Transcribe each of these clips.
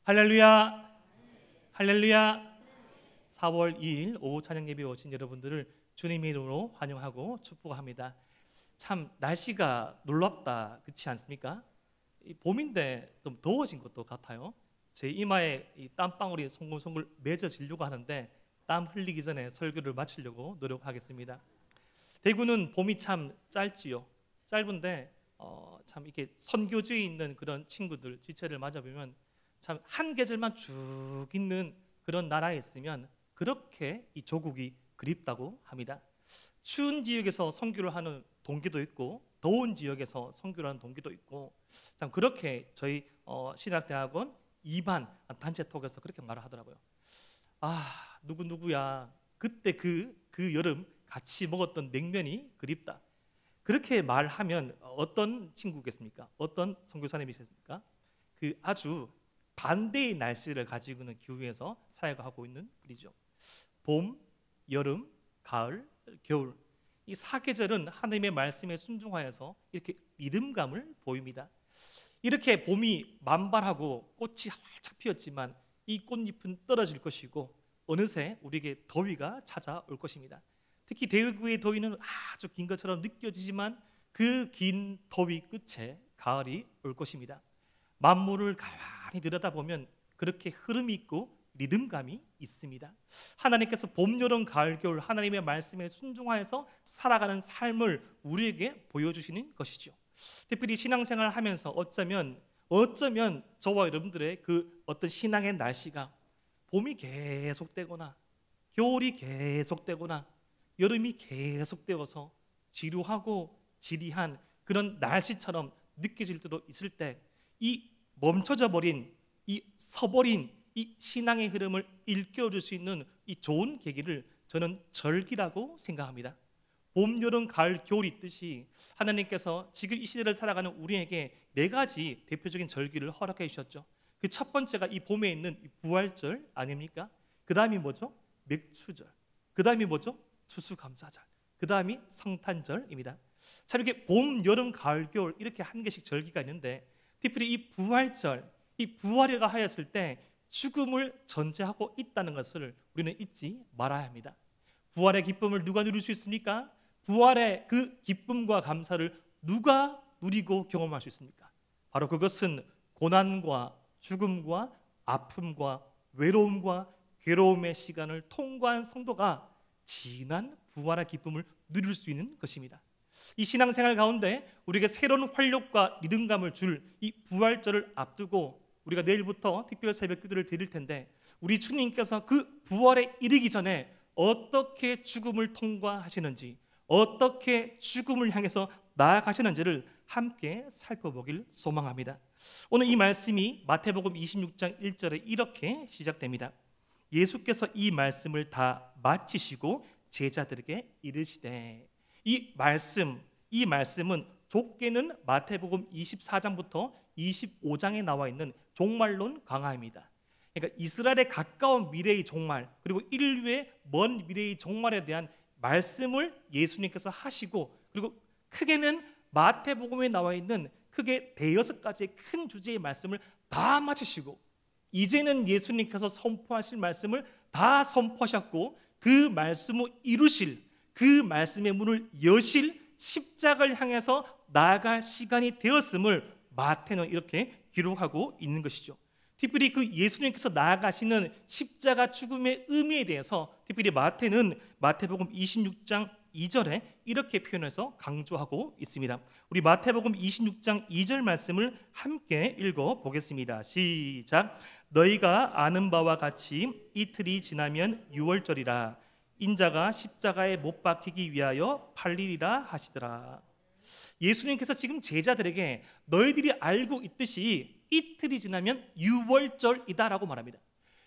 할렐루야, 할렐루야. 4월 2일 오후 찬양 예배에 오신 여러분들을 주님의 이름으로 환영하고 축복합니다. 참 날씨가 놀랍다, 그렇지 않습니까? 봄인데 좀 더워진 것도 같아요. 제 이마에 이 땀방울이 송글송글 맺어지려고 하는데 땀 흘리기 전에 설교를 마치려고 노력하겠습니다. 대구는 봄이 참 짧지요. 짧은데 참 이렇게 선교지에 있는 그런 친구들 지체를 맞아보면 참 한 계절만 쭉 있는 그런 나라에 있으면 그렇게 이 조국이 그립다고 합니다. 추운 지역에서 선교를 하는 동기도 있고 더운 지역에서 선교를 하는 동기도 있고 참 그렇게 저희 신학대학원 2반 단체톡에서 그렇게 말을 하더라고요. 아, 누구야 그때 그 여름 같이 먹었던 냉면이 그립다. 그렇게 말하면 어떤 친구겠습니까? 어떤 선교사님이셨습니까? 그 아주 반대의 날씨를 가지고 있는 교회에서 사역을 하고 있는 분이죠. 봄, 여름, 가을, 겨울, 이 사계절은 하나님의 말씀에 순종하여서 이렇게 리듬감을 보입니다. 이렇게 봄이 만발하고 꽃이 활짝 피었지만 이 꽃잎은 떨어질 것이고 어느새 우리에게 더위가 찾아올 것입니다. 특히 대구의 더위는 아주 긴 것처럼 느껴지지만 그 긴 더위 끝에 가을이 올 것입니다. 만물을 가만히 들여다보면 그렇게 흐름이 있고 리듬감이 있습니다. 하나님께서 봄, 여름, 가을, 겨울 하나님의 말씀에 순종하여서 살아가는 삶을 우리에게 보여주시는 것이죠. 특별히 신앙생활을 하면서 어쩌면 저와 여러분들의 그 어떤 신앙의 날씨가 봄이 계속되거나 겨울이 계속되거나 여름이 계속되어서 지루하고 지리한 그런 날씨처럼 느껴질 때도 있을 때 이 멈춰져 버린, 이 서버린 이 신앙의 흐름을 일깨워줄 수 있는 이 좋은 계기를 저는 절기라고 생각합니다. 봄, 여름, 가을, 겨울이 있듯이 하나님께서 지금 이 시대를 살아가는 우리에게 4가지 대표적인 절기를 허락해 주셨죠. 그 첫 번째가 이 봄에 있는 이 부활절 아닙니까? 그 다음이 뭐죠? 맥추절. 그 다음이 뭐죠? 추수감사절. 그 다음이 성탄절입니다. 참 이렇게 봄, 여름, 가을, 겨울 이렇게 한 개씩 절기가 있는데 특별히 이 부활절, 이 부활이라 하였을 때 죽음을 전제하고 있다는 것을 우리는 잊지 말아야 합니다. 부활의 기쁨을 누가 누릴 수 있습니까? 부활의 그 기쁨과 감사를 누가 누리고 경험할 수 있습니까? 바로 그것은 고난과 죽음과 아픔과 외로움과 괴로움의 시간을 통과한 성도가 진한 부활의 기쁨을 누릴 수 있는 것입니다. 이 신앙생활 가운데 우리에게 새로운 활력과 리듬감을 줄 이 부활절을 앞두고 우리가 내일부터 특별 새벽 기도를 드릴 텐데 우리 주님께서 그 부활에 이르기 전에 어떻게 죽음을 통과하시는지 어떻게 죽음을 향해서 나아가시는지를 함께 살펴보길 소망합니다. 오늘 이 말씀이 마태복음 26장 1절에 이렇게 시작됩니다. 예수께서 이 말씀을 다 마치시고 제자들에게 이르시되 이 말씀은 좁게는 마태복음 24장부터 25장에 나와 있는 종말론 강화입니다. 그러니까 이스라엘의 가까운 미래의 종말 그리고 인류의 먼 미래의 종말에 대한 말씀을 예수님께서 하시고 그리고 크게는 마태복음에 나와 있는 크게 대여섯 가지의 큰 주제의 말씀을 다 마치시고 이제는 예수님께서 선포하실 말씀을 다 선포하셨고 그 말씀을 이루실 그 말씀의 문을 여실 십자가를 향해서 나아갈 시간이 되었음을 마태는 이렇게 기록하고 있는 것이죠. 특별히 그 예수님께서 나아가시는 십자가 죽음의 의미에 대해서 특별히 마태는 마태복음 26장 2절에 이렇게 표현해서 강조하고 있습니다. 우리 마태복음 26장 2절 말씀을 함께 읽어보겠습니다. 시작. 너희가 아는 바와 같이 이틀이 지나면 유월절이라 인자가 십자가에 못 박히기 위하여 팔리리라 하시더라. 예수님께서 지금 제자들에게 너희들이 알고 있듯이 이틀이 지나면 유월절이다라고 말합니다.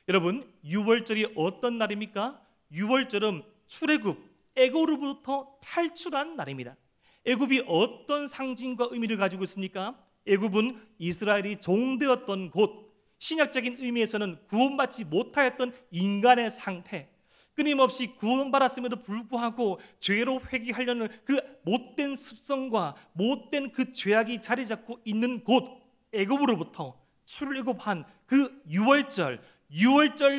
여러분, 유월절이 어떤 날입니까? 유월절은 출애굽, 애굽으로부터 탈출한 날입니다. 애굽이 어떤 상징과 의미를 가지고 있습니까? 애굽은 이스라엘이 종되었던 곳, 신약적인 의미에서는 구원받지 못하였던 인간의 상태, 끊임없이 구원받았음에도 불구하고 죄로 회개하려는 그 못된 습성과 못된 그 죄악이 자리 잡고 있는 곳 애굽으로부터 출애굽한 그 유월절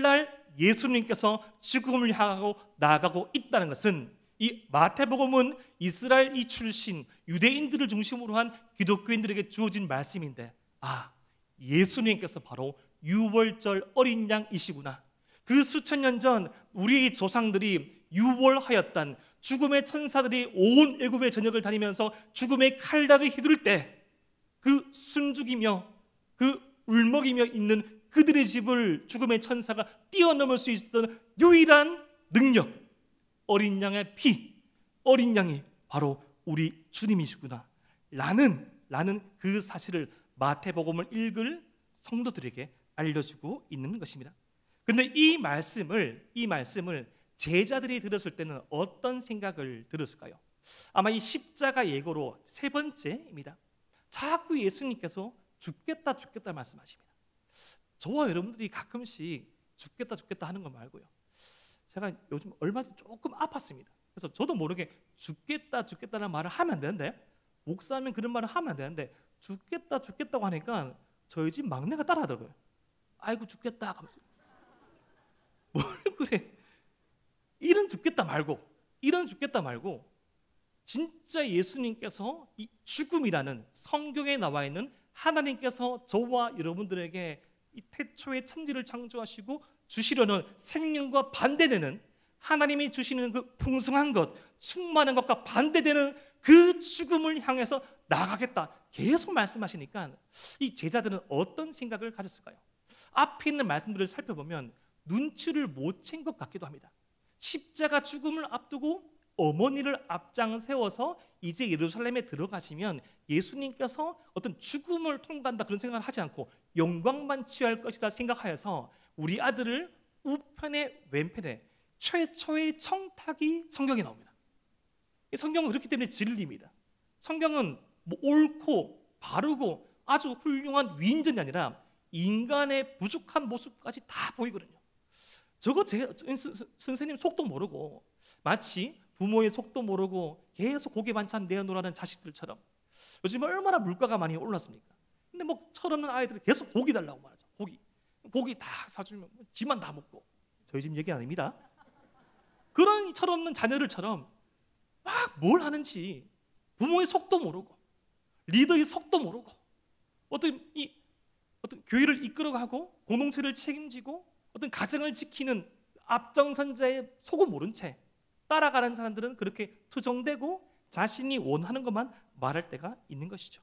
날 예수님께서 죽음을 향하고 나아가고 있다는 것은 이 마태복음은 이스라엘 이 출신 유대인들을 중심으로 한 기독교인들에게 주어진 말씀인데, 예수님께서 바로 유월절 어린 양이시구나. 그 수천 년 전 우리 조상들이 유월하였던 죽음의 천사들이 온 애굽의 전역을 다니면서 죽음의 칼날을 휘두를 때 그 숨죽이며 그 울먹이며 있는 그들의 집을 죽음의 천사가 뛰어넘을 수 있었던 유일한 능력, 어린 양의 피, 어린 양이 바로 우리 주님이시구나 라는 그 사실을 마태복음을 읽을 성도들에게 알려주고 있는 것입니다. 그런데 이 말씀을 제자들이 들었을 때는 어떤 생각을 들었을까요? 아마 이 십자가 예고로 세 번째입니다. 자꾸 예수님께서 죽겠다 말씀하십니다. 저와 여러분들이 가끔씩 죽겠다 하는 거 말고요, 제가 요즘 얼마 전에 조금 아팠습니다. 그래서 저도 모르게 죽겠다는 말을 하면 안 되는데, 목사님 그런 말을 하면 안 되는데 죽겠다고 하니까 저희 집 막내가 따라하더라고요. 아이고 죽겠다 하면서. 뭘 그래, 이런 죽겠다 말고 진짜 예수님께서 이 죽음이라는 성경에 나와 있는 하나님께서 저와 여러분들에게 이 태초에 천지를 창조하시고 주시려는 생명과 반대되는, 하나님이 주시는 그 풍성한 것, 충만한 것과 반대되는 그 죽음을 향해서 나가겠다 계속 말씀하시니까 이 제자들은 어떤 생각을 가졌을까요? 앞에 있는 말씀들을 살펴보면 눈치를 못 챈 것 같기도 합니다. 십자가 죽음을 앞두고 어머니를 앞장 세워서 이제 예루살렘에 들어가시면 예수님께서 어떤 죽음을 통과한다 그런 생각을 하지 않고 영광만 취할 것이다 생각하여서 우리 아들을 우편에 왼편에 최초의 청탁이 성경에 나옵니다. 이 성경은 그렇기 때문에 진리입니다. 성경은 뭐 옳고 바르고 아주 훌륭한 위인전이 아니라 인간의 부족한 모습까지 다 보이거든요. 저거 선생님 속도 모르고, 마치 부모의 속도 모르고 계속 고기 반찬 내어놓으라는 자식들처럼, 요즘 얼마나 물가가 많이 올랐습니까? 근데 뭐 철없는 아이들이 계속 고기 달라고 말하죠. 고기 다 사주면 지만 다 먹고. 저희 집 얘기 아닙니다. 그런 철없는 자녀들처럼 막 뭘 하는지 부모의 속도 모르고 리더의 속도 모르고 어떤 교회를 이끌어가고 공동체를 책임지고 어떤 가정을 지키는 앞장선자의 속을 모른 채 따라가는 사람들은 그렇게 투정되고 자신이 원하는 것만 말할 때가 있는 것이죠.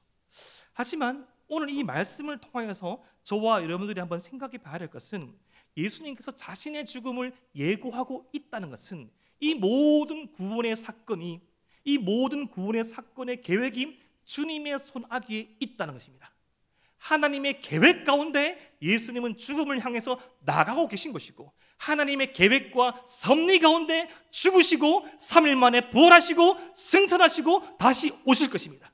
하지만 오늘 이 말씀을 통하여서 저와 여러분들이 한번 생각해 봐야 할 것은, 예수님께서 자신의 죽음을 예고하고 있다는 것은 이 모든 구원의 사건이, 이 모든 구원의 사건의 계획이 주님의 손아귀에 있다는 것입니다. 하나님의 계획 가운데 예수님은 죽음을 향해서 나가고 계신 것이고, 하나님의 계획과 섭리 가운데 죽으시고 3일 만에 부활하시고 승천하시고 다시 오실 것입니다.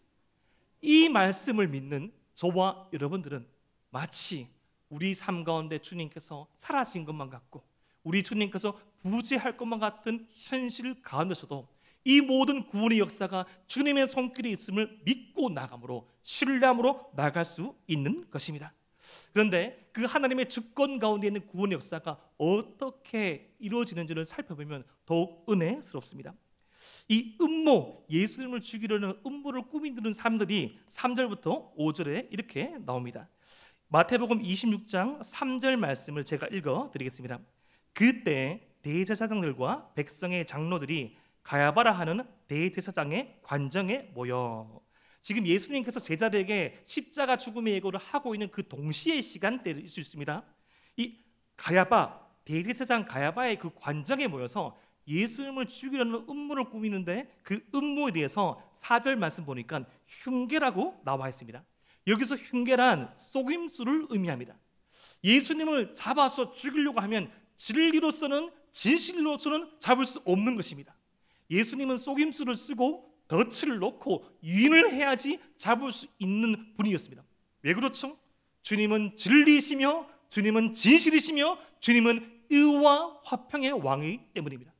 이 말씀을 믿는 저와 여러분들은 마치 우리 삶 가운데 주님께서 사라진 것만 같고 우리 주님께서 부재할 것만 같은 현실 가운데서도 이 모든 구원의 역사가 주님의 손길에 있음을 믿고 나감으로, 신뢰함으로 나갈 수 있는 것입니다. 그런데 그 하나님의 주권 가운데 있는 구원의 역사가 어떻게 이루어지는지를 살펴보면 더욱 은혜스럽습니다. 이 음모, 예수님을 죽이려는 음모를 꾸미는 사람들이 3절부터 5절에 이렇게 나옵니다. 마태복음 26장 3절 말씀을 제가 읽어드리겠습니다. 그때 대제사장들과 백성의 장로들이 가야바라 하는 대제사장의 관정에 모여, 지금 예수님께서 제자들에게 십자가 죽음의 예고를 하고 있는 그 동시의 시간대일 수 있습니다. 이 가야바, 대제사장 가야바의 그 관정에 모여서 예수님을 죽이려는 음모를 꾸미는데, 그 음모에 대해서 4절 말씀 보니까 흉계라고 나와 있습니다. 여기서 흉계란 속임수를 의미합니다. 예수님을 잡아서 죽이려고 하면 진리로서는, 진실로서는 잡을 수 없는 것입니다. 예수님은 속임수를 쓰고 덫을 놓고 유인을 해야지 잡을 수 있는 분이었습니다. 왜 그렇죠? 주님은 진리이시며 주님은 진실이시며 주님은 의와 화평의 왕이기 때문입니다.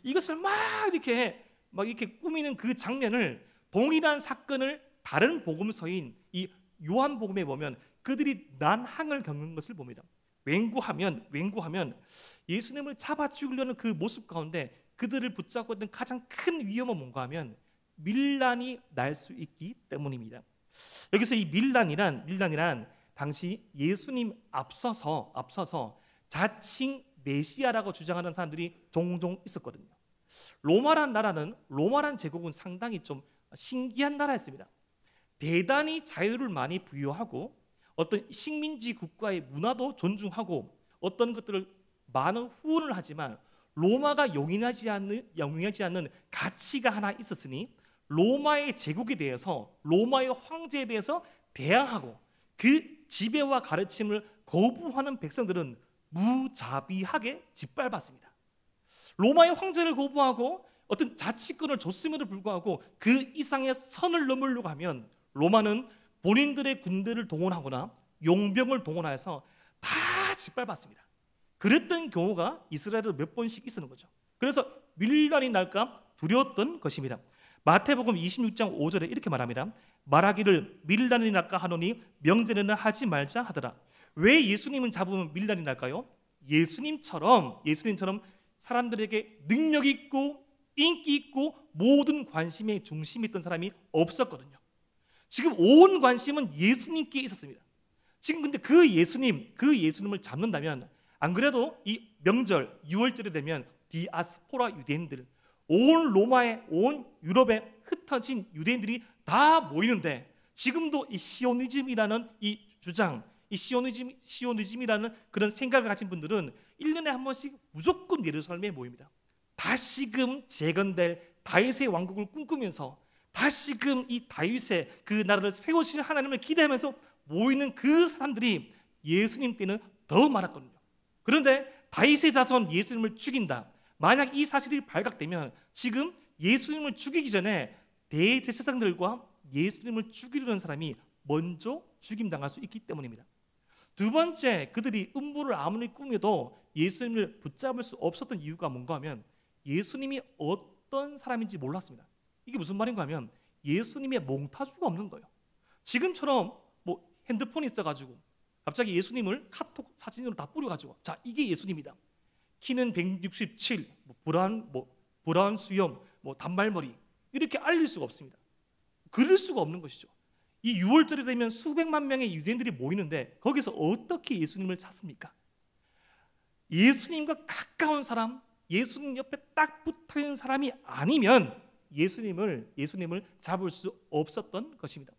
이것을 막 이렇게 꾸미는 그 장면을, 동일한 사건을 다른 복음서인 이 요한복음에 보면 그들이 난항을 겪는 것을 봅니다. 맹구하면 예수님을 잡아 죽이려는 그 모습 가운데 그들을 붙잡고 있는 가장 큰 위험은 뭔가 하면 밀란이 날 수 있기 때문입니다. 여기서 이 밀란이란 당시 예수님 앞서서 자칭 메시아라고 주장하는 사람들이 종종 있었거든요. 로마란 제국은 상당히 좀 신기한 나라였습니다. 대단히 자유를 많이 부여하고 어떤 식민지 국가의 문화도 존중하고 어떤 것들을 많은 후원을 하지만 로마가 용인하지 않는 가치가 하나 있었으니 로마의 제국에 대해서, 로마의 황제에 대해서 대항하고 그 지배와 가르침을 거부하는 백성들은 무자비하게 짓밟았습니다. 로마의 황제를 거부하고 어떤 자치권을 줬음에도 불구하고 그 이상의 선을 넘으려고 하면 로마는 본인들의 군대를 동원하거나 용병을 동원해서 다 짓밟았습니다. 그랬던 경우가 이스라엘에도 몇 번씩 있었는 거죠. 그래서 밀란이 날까 두려웠던 것입니다. 마태복음 26장 5절에 이렇게 말합니다. 말하기를 밀란이 날까 하노니 명제는 하지 말자 하더라. 왜 예수님은 잡으면 밀란이 날까요? 예수님처럼 사람들에게 능력 있고 인기 있고 모든 관심의 중심에 있던 사람이 없었거든요. 지금 온 관심은 예수님께 있었습니다. 지금 근데 그 예수님을 잡는다면, 안 그래도 이 명절 6월절이 되면 디아스포라 유대인들, 온 유럽에 흩어진 유대인들이 다 모이는데, 지금도 이 시오니즘이라는 이 주장, 이 시오니즘이라는 그런 생각을 가진 분들은 1년에 한 번씩 무조건 예루살렘에 모입니다. 다시금 재건될 다윗의 왕국을 꿈꾸면서 다시금 이 다윗의 그 나라를 세우실 하나님을 기대하면서 모이는 그 사람들이 예수님 때는 더 많았거든요. 그런데 다윗의 자손 예수님을 죽인다. 만약 이 사실이 발각되면 지금 예수님을 죽이기 전에 대제사장들과 예수님을 죽이려는 사람이 먼저 죽임당할 수 있기 때문입니다. 두 번째, 그들이 음모를 아무리 꾸며도 예수님을 붙잡을 수 없었던 이유가 뭔가 하면 예수님이 어떤 사람인지 몰랐습니다. 이게 무슨 말인가 하면 예수님의 몽타주가 없는 거예요. 지금처럼 뭐 핸드폰이 있어가지고 갑자기 예수님을 카톡 사진으로 다 뿌려가지고 자, 이게 예수님이다. 키는 167, 브라운 수염, 단발머리, 이렇게 알릴 수가 없습니다. 그럴 수가 없는 것이죠. 이 6월절이 되면 수백만 명의 유대인들이 모이는데 거기서 어떻게 예수님을 찾습니까? 예수님과 가까운 사람, 예수님 옆에 딱 붙어있는 사람이 아니면 예수님을 잡을 수 없었던 것입니다.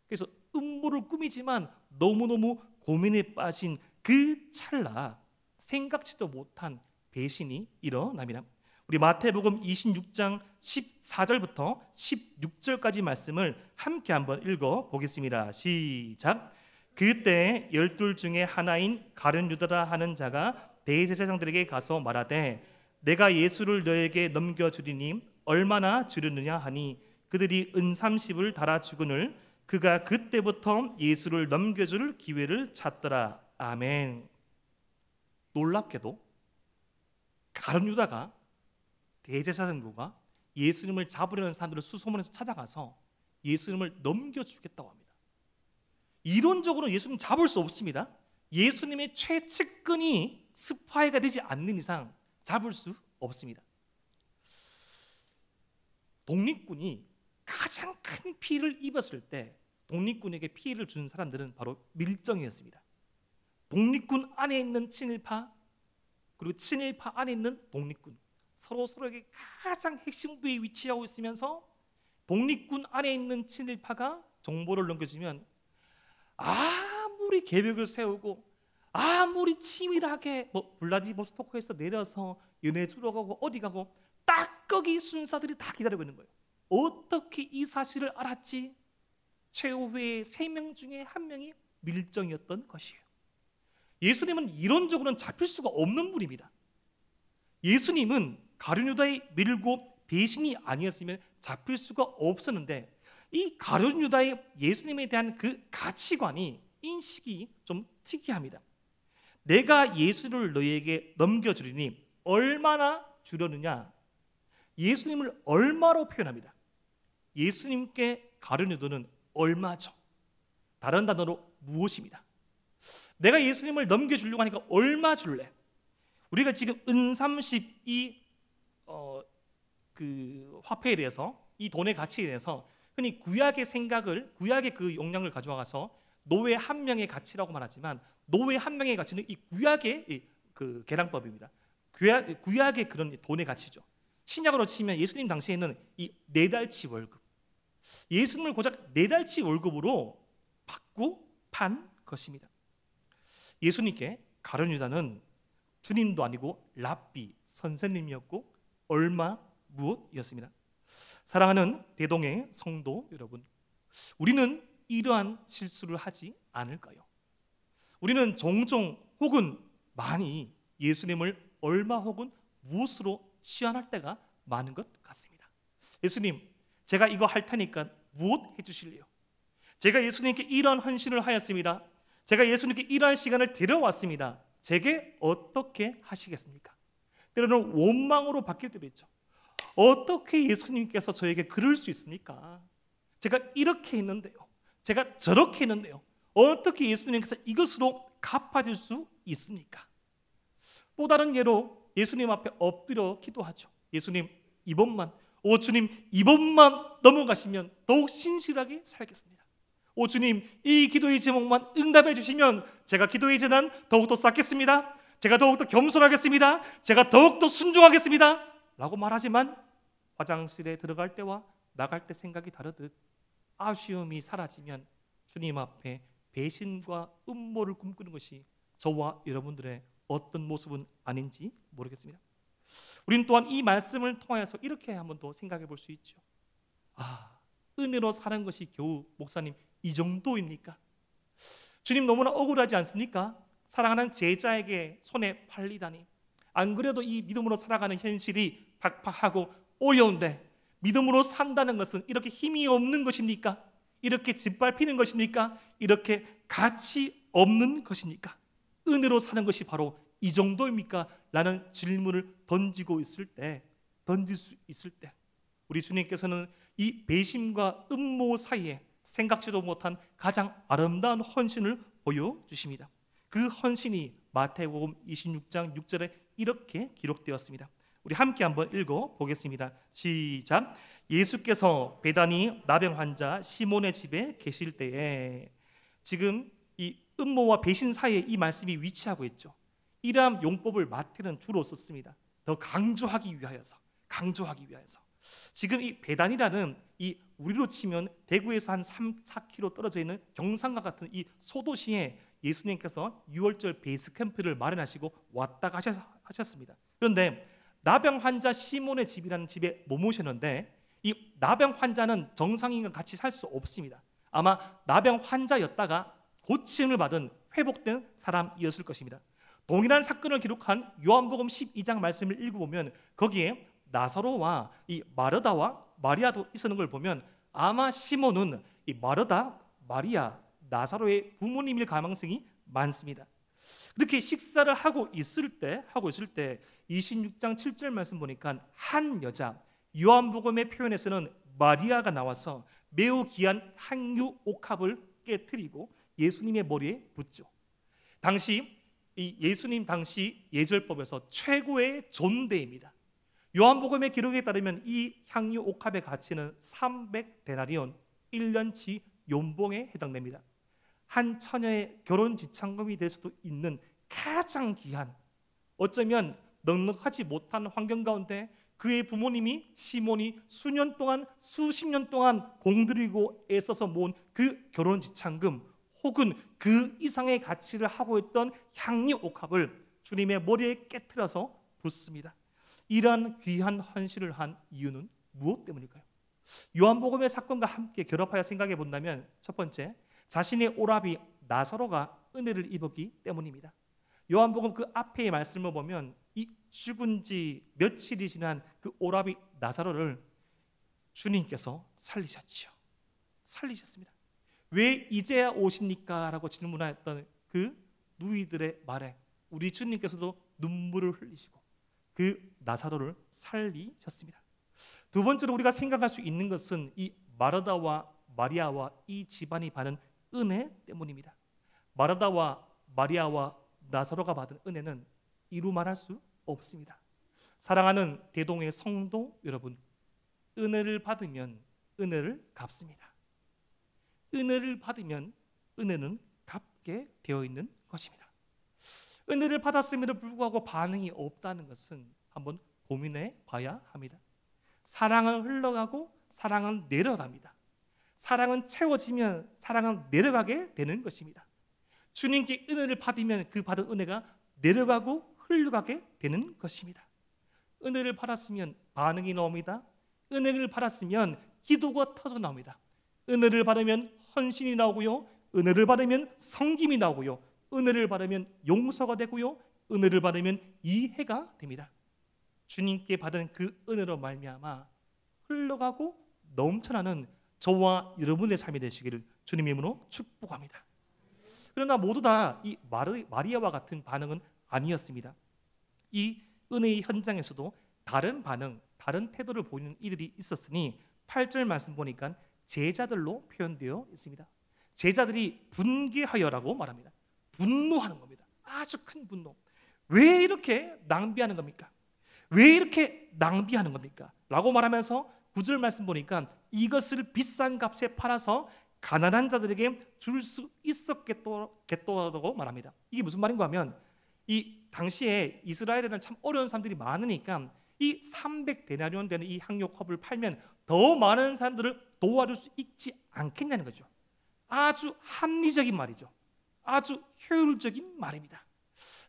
그래서 음모를 꾸미지만 너무너무 고민에 빠진 그 찰나 생각지도 못한 배신이 일어납니다. 우리 마태복음 26장 14절부터 16절까지 말씀을 함께 한번 읽어보겠습니다. 시작. 그때 12 중에 하나인 가룟 유다라 하는 자가 대제사장들에게 가서 말하되 내가 예수를 너에게 넘겨주리니 얼마나 주려느냐 하니 그들이 은 30을 달아 주거늘 그가 그때부터 예수를 넘겨줄 기회를 찾더라. 아멘. 놀랍게도 가룟 유다가 대제사장들과 예수님을 잡으려는 사람들을 수소문해서 찾아가서 예수님을 넘겨주겠다고 합니다. 이론적으로 예수님 잡을 수 없습니다. 예수님의 최측근이 스파이가 되지 않는 이상 잡을 수 없습니다. 독립군이 가장 큰 피해를 입었을 때 독립군에게 피해를 준 사람들은 바로 밀정이었습니다. 독립군 안에 있는 친일파, 그리고 친일파 안에 있는 독립군, 서로에게 가장 핵심 부위에 위치하고 있으면서 독립군 안에 있는 친일파가 정보를 넘겨주면 아무리 계획을 세우고 아무리 치밀하게 블라디보스토크에서 내려서 연해주러 가고 어디 가고 딱 거기 순사들이 다 기다리고 있는 거예요. 어떻게 이 사실을 알았지? 최후의 3명 중에 1명이 밀정이었던 것이에요. 예수님은 이론적으로는 잡힐 수가 없는 분입니다. 예수님은 가룟 유다의 밀고 배신이 아니었으면 잡힐 수가 없었는데 이 가룟 유다의 예수님에 대한 그 가치관이, 인식이 좀 특이합니다. 내가 예수를 너희에게 넘겨주리니 얼마나 주려느냐? 예수님을 얼마로 표현합니다. 예수님께 가룟 유다는 얼마죠. 다른 단어로 무엇입니다. 내가 예수님을 넘겨주려고 하니까 얼마 줄래? 우리가 지금 은32 그 화폐에 대해서, 이 돈의 가치에 대해서 흔히 구약의 생각을, 구약의 그 용량을 가져와서 노예 한 명의 가치라고 말하지만, 노예 한 명의 가치는 이 구약의 그 계량법입니다. 구약의 그런 돈의 가치죠. 신약으로 치면 예수님 당시에는 이 4달치 월급, 예수님을 고작 4달치 월급으로 받고 판 것입니다. 예수님께 가룟 유다는 주님도 아니고 랍비, 선생님이었고 얼마 무엇이었습니다. 사랑하는 대동의 성도 여러분, 우리는 이러한 실수를 하지 않을까요? 우리는 종종 혹은 많이 예수님을 얼마 혹은 무엇으로 치환할 때가 많은 것 같습니다. 예수님, 제가 이거 할 테니까 무엇 해주실래요? 제가 예수님께 이러한 헌신을 하였습니다. 제가 예수님께 이러한 시간을 데려왔습니다. 제게 어떻게 하시겠습니까? 때로는 원망으로 바뀔 때도 있죠. 어떻게 예수님께서 저에게 그럴 수 있습니까? 제가 이렇게 했는데요, 제가 저렇게 했는데요, 어떻게 예수님께서 이것으로 갚아줄 수 있습니까? 또 다른 예로 예수님 앞에 엎드려 기도하죠. 예수님, 이번만, 오 주님, 이번만 넘어가시면 더욱 신실하게 살겠습니다. 오 주님, 이 기도의 제목만 응답해 주시면 제가 기도의 재단 더욱더 쌓겠습니다. 제가 더욱더 겸손하겠습니다. 제가 더욱더 순종하겠습니다 라고 말하지만 화장실에 들어갈 때와 나갈 때 생각이 다르듯 아쉬움이 사라지면 주님 앞에 배신과 음모를 꿈꾸는 것이 저와 여러분들의 어떤 모습은 아닌지 모르겠습니다. 우리는 또한 이 말씀을 통해서 이렇게 한번 더 생각해 볼 수 있죠. 은혜로 사는 것이 겨우 목사님 이 정도입니까? 주님 너무나 억울하지 않습니까? 사랑하는 제자에게 손에 팔리다니. 안 그래도 이 믿음으로 살아가는 현실이 팍팍하고 어려운데 믿음으로 산다는 것은 이렇게 힘이 없는 것입니까? 이렇게 짓밟히는 것입니까? 이렇게 가치 없는 것입니까? 은혜로 사는 것이 바로 이 정도입니까? 라는 질문을 던질 수 있을 때 우리 주님께서는 이 배심과 음모 사이에 생각지도 못한 가장 아름다운 헌신을 보여주십니다. 그 헌신이 마태복음 26장 6절에 이렇게 기록되었습니다. 우리 함께 한번 읽어보겠습니다. 시작. 예수께서 베다니 나병 환자 시몬의 집에 계실 때에, 지금 이 음모와 배신 사이에 이 말씀이 위치하고 있죠. 이러한 용법을 마태는 주로 썼습니다. 더 강조하기 위하여서. 지금 이 베단이라는 이 우리로 치면 대구에서 한 3, 4km 떨어져 있는 경산과 같은 이 소도시에 예수님께서 6월절 베이스 캠프를 마련하시고 왔다 하셨습니다. 그런데 나병 환자 시몬의 집이라는 집에 머무셨는데, 이 나병 환자는 정상인과 같이 살 수 없습니다. 아마 나병 환자였다가 고침을 받은 회복된 사람이었을 것입니다. 동일한 사건을 기록한 요한복음 12장 말씀을 읽어보면 거기에 나사로와 이 마르다와 마리아도 있었는 걸 보면 아마 시몬은 이 마르다, 마리아, 나사로의 부모님일 가능성이 많습니다. 그렇게 식사를 하고 있을 때 26장 7절 말씀 보니까 한 여자, 요한복음의 표현에서는 마리아가 나와서 매우 귀한 향유 옥합을 깨트리고 예수님의 머리에 붓죠. 당시 이 예수님 당시 예절법에서 최고의 존대입니다. 요한복음의 기록에 따르면 이 향유 옥합의 가치는 300데나리온, 1년치 연봉에 해당됩니다. 한 처녀의 결혼 지참금이 될 수도 있는 가장 귀한, 어쩌면 넉넉하지 못한 환경 가운데 그의 부모님이 시몬이 수십 년 동안 공들이고 애써서 모은 그 결혼 지참금 혹은 그 이상의 가치를 하고 있던 향유 옥합을 주님의 머리에 깨트려서 붓습니다. 이러한 귀한 헌신을 한 이유는 무엇 때문일까요? 요한복음의 사건과 함께 결합하여 생각해 본다면 첫 번째, 자신의 오라비 나사로가 은혜를 입었기 때문입니다. 요한복음 그 앞의 말씀을 보면 이 죽은 지 며칠이 지난 그 오라비 나사로를 주님께서 살리셨습니다. 왜 이제야 오십니까? 라고 질문하였던 그 누이들의 말에 우리 주님께서도 눈물을 흘리시고 그 나사로를 살리셨습니다. 두 번째로 우리가 생각할 수 있는 것은 이 마르다와 마리아와 이 집안이 받은 은혜 때문입니다. 마르다와 마리아와 나사로가 받은 은혜는 이루 말할 수 없습니다. 사랑하는 대동의 성도 여러분, 은혜를 받으면 은혜를 갚습니다. 은혜를 받으면 은혜는 갚게 되어 있는 것입니다. 은혜를 받았음에도 불구하고 반응이 없다는 것은 한번 고민해 봐야 합니다. 사랑은 흘러가고 사랑은 내려갑니다. 사랑은 채워지면 사랑은 내려가게 되는 것입니다. 주님께 은혜를 받으면 그 받은 은혜가 내려가고 흘러가게 되는 것입니다. 은혜를 받았으면 반응이 나옵니다. 은혜를 받았으면 기도가 터져 나옵니다. 은혜를 받으면 헌신이 나오고요, 은혜를 받으면 섬김이 나오고요, 은혜를 받으면 용서가 되고요, 은혜를 받으면 이해가 됩니다. 주님께 받은 그 은혜로 말미암아 흘러가고 넘쳐나는 저와 여러분의 삶이 되시기를 주님의 이름으로 축복합니다. 그러나 모두 다 이 마리아와 같은 반응은 아니었습니다. 이 은혜의 현장에서도 다른 반응, 다른 태도를 보이는 이들이 있었으니 8절 말씀 보니까 제자들로 표현되어 있습니다. 제자들이 분개하여라고 말합니다. 분노하는 겁니다. 아주 큰 분노. 왜 이렇게 낭비하는 겁니까? 왜 이렇게 낭비하는 겁니까? 라고 말하면서 9절 말씀 보니까 이것을 비싼 값에 팔아서 가난한 자들에게 줄 수 있었겠다고 말합니다. 이게 무슨 말인가 하면 이 당시에 이스라엘에는 참 어려운 사람들이 많으니까 이 300데나리온 되는 이 향료컵을 팔면 더 많은 사람들을 도와줄 수 있지 않겠냐는 거죠. 아주 합리적인 말이죠. 아주 효율적인 말입니다.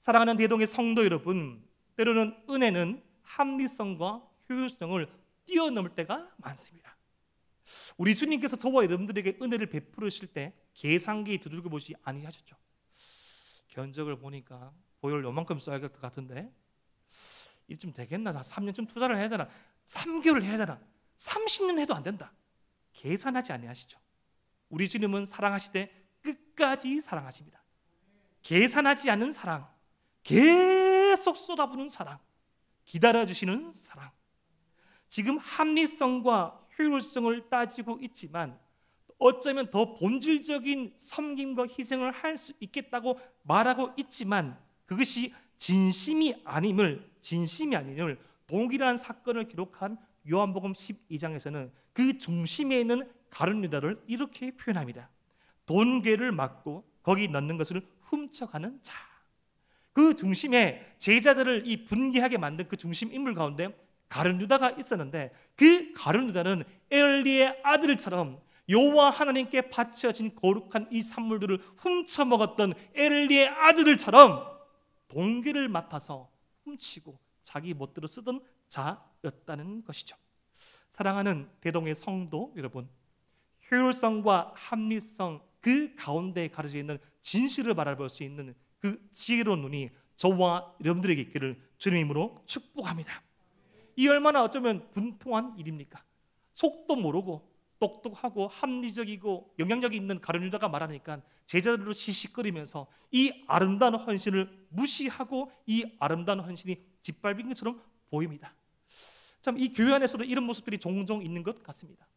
사랑하는 대동의 성도 여러분, 때로는 은혜는 합리성과 효율성을 뛰어넘을 때가 많습니다. 우리 주님께서 저와 여러분들에게 은혜를 베푸실 때 계산기 두들겨 보시 아니하셨죠. 견적을 보니까 보혈 요만큼 써야 될 것 같은데 이쯤 되겠나? 3년쯤 투자를 해야 되나? 3개월 해야 되나? 30년 해도 안 된다. 계산하지 아니하시죠. 우리 주님은 사랑하시되 끝까지 사랑하십니다. 계산하지 않는 사랑, 계속 쏟아부는 사랑, 기다려주시는 사랑. 지금 합리성과 효율성을 따지고 있지만 어쩌면 더 본질적인 섬김과 희생을 할 수 있겠다고 말하고 있지만 그것이 진심이 아님을 동일한 사건을 기록한 요한복음 12장에서는 그 중심에 있는 가룟 유다를 이렇게 표현합니다. 돈괴를 막고 거기 넣는 것을 훔쳐가는 자. 그 중심에 제자들을 이 분개하게 만든 그 중심 인물 가운데 가룟 유다가 있었는데 그 가룟 유다는 엘리의 아들처럼 여호와 하나님께 바쳐진 거룩한 이 산물들을 훔쳐 먹었던 엘리의 아들들처럼 동기를 맡아서 훔치고 자기 멋대로 쓰던 자였다는 것이죠. 사랑하는 대동의 성도 여러분, 효율성과 합리성 그 가운데에 가려져 있는 진실을 바라볼 수 있는 그 지혜로운 눈이 저와 여러분들에게 있기를 주님의 이름으로 축복합니다. 이 얼마나 어쩌면 분통한 일입니까? 속도 모르고 똑똑하고 합리적이고 영향력이 있는 가룟 유다가 말하니까 제자들로 시시거리면서 이 아름다운 헌신을 무시하고 이 아름다운 헌신이 짓밟힌 것처럼 보입니다. 참 이 교회 안에서도 이런 모습들이 종종 있는 것 같습니다.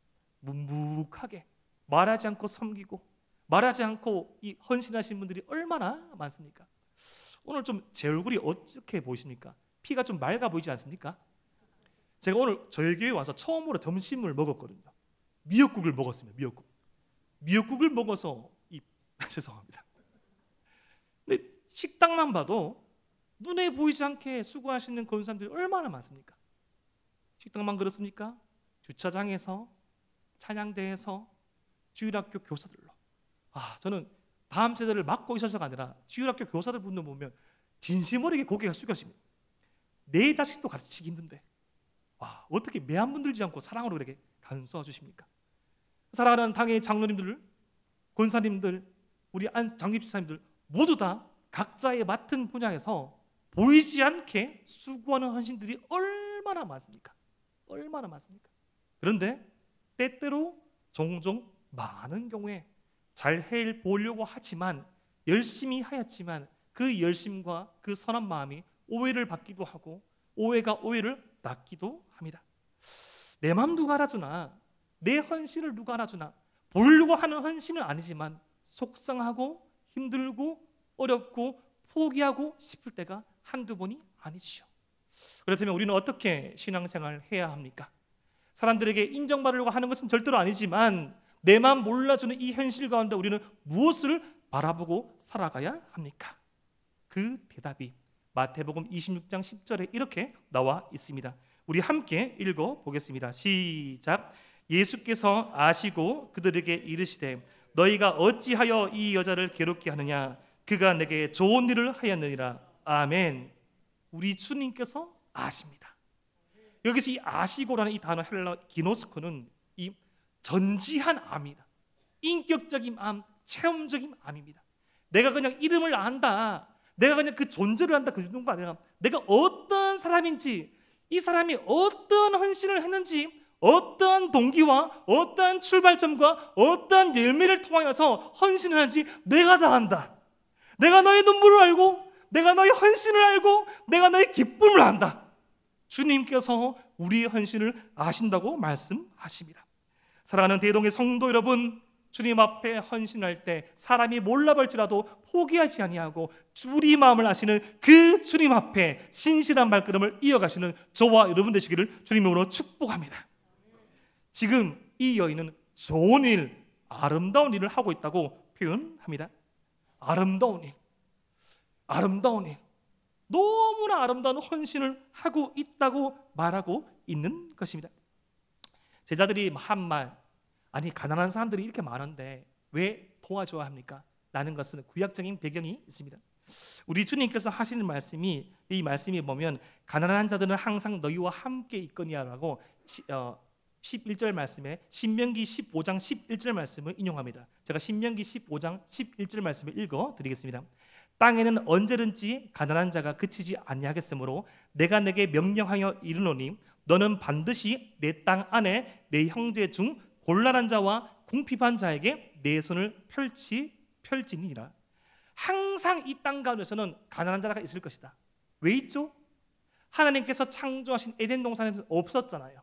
묵묵하게 말하지 않고 섬기고 말하지 않고 이 헌신하신 분들이 얼마나 많습니까? 오늘 좀 제 얼굴이 어떻게 보이십니까? 피가 좀 맑아 보이지 않습니까? 제가 오늘 저희 교회에 와서 처음으로 점심을 먹었거든요. 미역국을 먹었습니다. 미역국을 먹어서 죄송합니다. 근데 식당만 봐도 눈에 보이지 않게 수고하시는 그런 사람들이 얼마나 많습니까? 식당만 그렇습니까? 주차장에서, 찬양대에서, 주일학교 교사들로. 저는 다음 세대를 맡고 있어서가 아니라 주일학교 교사들 분들 보면 진심어리게 고개가 숙여집니다. 내 자식도 가르치기 힘든데 어떻게 매 한 분 들지 않고 사랑으로 이렇게 간수해 주십니까? 사랑하는 당의 장로님들, 권사님들, 우리 장립집사님들 모두 다 각자의 맡은 분야에서 보이지 않게 수고하는 헌신들이 얼마나 많습니까? 얼마나 많습니까? 그런데 때때로 종종 많은 경우에 잘 해보려고 하지만 열심히 하였지만 그 열심과 그 선한 마음이 오해를 받기도 하고 오해가 오해를 낳기도 합니다. 내 마음 누가 알아주나? 내 헌신을 누가 알아주나? 보려고 하는 헌신은 아니지만 속상하고 힘들고 어렵고 포기하고 싶을 때가 한두 번이 아니지요. 그렇다면 우리는 어떻게 신앙생활을 해야 합니까? 사람들에게 인정받으려고 하는 것은 절대로 아니지만 내 마음 몰라주는 이 현실 가운데 우리는 무엇을 바라보고 살아가야 합니까? 그 대답이 마태복음 26장 10절에 이렇게 나와 있습니다. 우리 함께 읽어보겠습니다. 시작. 예수께서 아시고 그들에게 이르시되 너희가 어찌하여 이 여자를 괴롭게 하느냐? 그가 내게 좋은 일을 하였느니라. 아멘. 우리 주님께서 아십니다. 여기서 이 아시고라는 이 단어 헬라 기노스코는 이 전지한 암이다. 인격적인 암, 체험적인 암입니다. 내가 그냥 이름을 안다, 내가 그냥 그 존재를 안다, 그 정도가 아니라 내가 어떤 사람인지, 이 사람이 어떤 헌신을 했는지, 어떠한 동기와 어떠한 출발점과 어떠한 열매를 통하여서 헌신을 하는지 내가 다 안다. 내가 너의 눈물을 알고, 내가 너의 헌신을 알고, 내가 너의 기쁨을 안다. 주님께서 우리의 헌신을 아신다고 말씀하십니다. 사랑하는 대동의 성도 여러분, 주님 앞에 헌신할 때 사람이 몰라볼지라도 포기하지 아니하고 우리 마음을 아시는 그 주님 앞에 신실한 발걸음을 이어가시는 저와 여러분 되시기를 주님으로 축복합니다. 지금 이 여인은 좋은 일, 아름다운 일을 하고 있다고 표현합니다. 아름다운 일, 아름다운 일, 너무나 아름다운 헌신을 하고 있다고 말하고 있는 것입니다. 제자들이 한 말, 아니 가난한 사람들이 이렇게 많은데 왜 도와줘야 합니까? 라는 것은 구약적인 배경이 있습니다. 우리 주님께서 하시는 말씀이, 이 말씀이 보면 가난한 자들은 항상 너희와 함께 있거니와라고 11절 말씀에 신명기 15장 11절 말씀을 인용합니다. 제가 신명기 15장 11절 말씀을 읽어드리겠습니다. 땅에는 언제든지 가난한 자가 그치지 아니하겠으므로 내가 내게 명령하여 이르노니 너는 반드시 내 땅 안에 내 형제 중 곤란한 자와 궁핍한 자에게 내 손을 펼치니라. 항상 이 땅 가운데서는 가난한 자가 있을 것이다. 왜 있죠? 하나님께서 창조하신 에덴 동산에는 없었잖아요.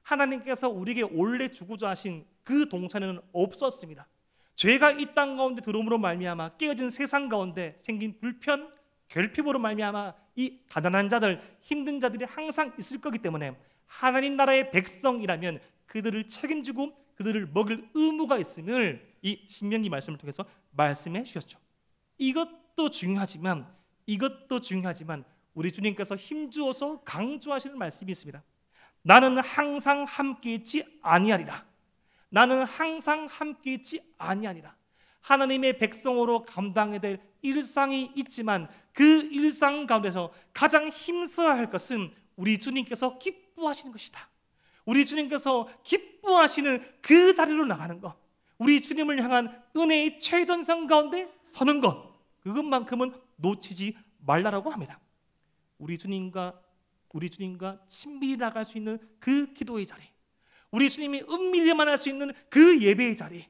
하나님께서 우리에게 원래 주고자 하신 그 동산에는 없었습니다. 죄가 이 땅 가운데 들어옴으로 말미암아 깨어진 세상 가운데 생긴 불편, 결핍으로 말미암아 이 가난한 자들, 힘든 자들이 항상 있을 거기 때문에 하나님 나라의 백성이라면 그들을 책임지고 그들을 먹일 의무가 있음을 이 신명기 말씀을 통해서 말씀해 주셨죠. 이것도 중요하지만 우리 주님께서 힘주어서 강조하시는 말씀이 있습니다. 나는 항상 함께 있지 아니하리라. 나는 항상 함께 있지 아니하리라. 하나님의 백성으로 감당해야 될 일상이 있지만 그 일상 가운데서 가장 힘써야 할 것은 우리 주님께서 기뻐하시는 것이다. 우리 주님께서 기뻐하시는 그 자리로 나가는 것, 우리 주님을 향한 은혜의 최전선 가운데 서는 것, 그것만큼은 놓치지 말라라고 합니다. 우리 주님과 친밀히 나갈 수 있는 그 기도의 자리, 우리 주님이 은밀히 만날 수 있는 그 예배의 자리,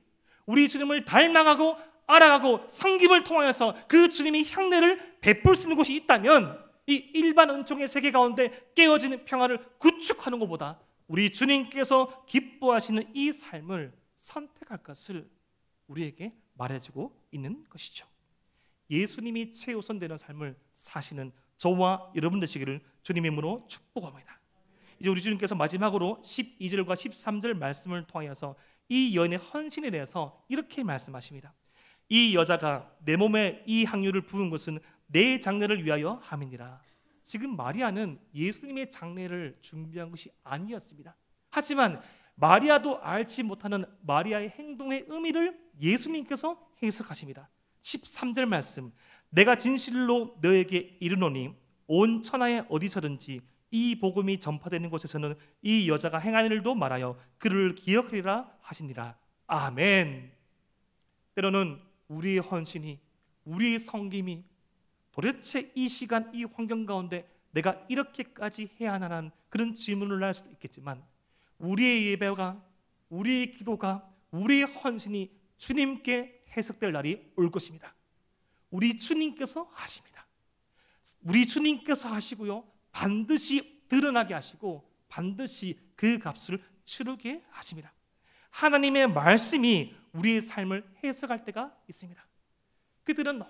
우리 주님을 닮아가고 알아가고 섬김을 통하여서 그 주님이 향례를 베풀 수 있는 곳이 있다면 이 일반 은총의 세계 가운데 깨어지는 평화를 구축하는 것보다 우리 주님께서 기뻐하시는 이 삶을 선택할 것을 우리에게 말해주고 있는 것이죠. 예수님이 최우선되는 삶을 사시는 저와 여러분 되시기를 주님의 이름으로 축복합니다. 이제 우리 주님께서 마지막으로 12절과 13절 말씀을 통하여서 이 여인의 헌신에 대해서 이렇게 말씀하십니다. 이 여자가 내 몸에 이 향유를 부은 것은 내 장례를 위하여 함이니라. 지금 마리아는 예수님의 장례를 준비한 것이 아니었습니다. 하지만 마리아도 알지 못하는 마리아의 행동의 의미를 예수님께서 해석하십니다. 13절 말씀, 내가 진실로 너에게 이르노니 온 천하에 어디서든지 이 복음이 전파되는 곳에서는 이 여자가 행한 일도 말하여 그를 기억하리라 하시니라. 아멘. 때로는 우리의 헌신이, 우리의 섬김이 도대체 이 시간 이 환경 가운데 내가 이렇게까지 해야 하나라는 그런 질문을 할 수도 있겠지만 우리의 예배가, 우리의 기도가, 우리의 헌신이 주님께 해석될 날이 올 것입니다. 우리 주님께서 하십니다. 우리 주님께서 하시고요, 반드시 드러나게 하시고 반드시 그 값을 치르게 하십니다. 하나님의 말씀이 우리의 삶을 해석할 때가 있습니다. 그들은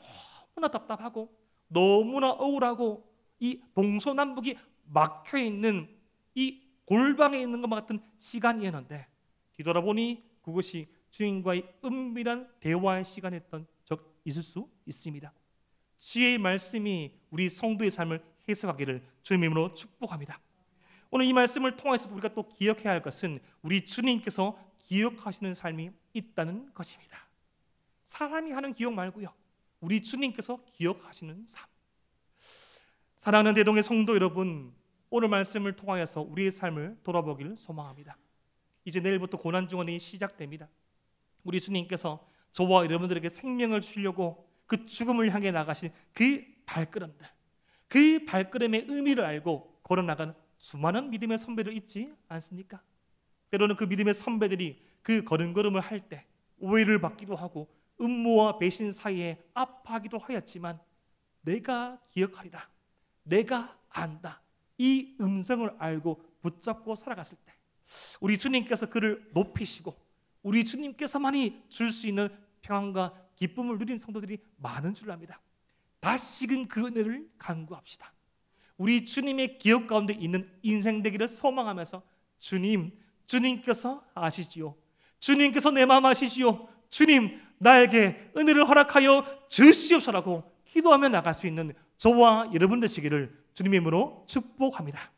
너무나 답답하고 너무나 억울하고 이 동서남북이 막혀 있는 이 골방에 있는 것만 같은 시간이었는데 뒤돌아보니 그것이 주님과의 은밀한 대화의 시간이었던 적 있을 수 있습니다. 주의 말씀이 우리 성도의 삶을 해석하기를 주님의 이름으로 축복합니다. 오늘 이 말씀을 통해서 우리가 또 기억해야 할 것은 우리 주님께서 기억하시는 삶이 있다는 것입니다. 사람이 하는 기억 말고요, 우리 주님께서 기억하시는 삶. 사랑하는 대동의 성도 여러분, 오늘 말씀을 통하여서 우리의 삶을 돌아보기를 소망합니다. 이제 내일부터 고난주간이 시작됩니다. 우리 주님께서 저와 여러분들에게 생명을 주려고 그 죽음을 향해 나가신 그 발걸음들, 그 발걸음의 의미를 알고 걸어나가는 수많은 믿음의 선배들 있지 않습니까? 때로는 그 믿음의 선배들이 그 걸음걸음을 할 때 오해를 받기도 하고 음모와 배신 사이에 아파하기도 하였지만 내가 기억하리라, 내가 안다, 이 음성을 알고 붙잡고 살아갔을 때 우리 주님께서 그를 높이시고 우리 주님께서만이 줄 수 있는 평안과 기쁨을 누린 성도들이 많은 줄 압니다. 다시금 그 은혜를 간구합시다. 우리 주님의 기억 가운데 있는 인생 되기를 소망하면서 주님께서 아시지요, 주님께서 내 마음 아시지요, 주님 나에게 은혜를 허락하여 주시옵소서라고 기도하며 나갈 수 있는 저와 여러분 되시기를 주님의 이름으로 축복합니다.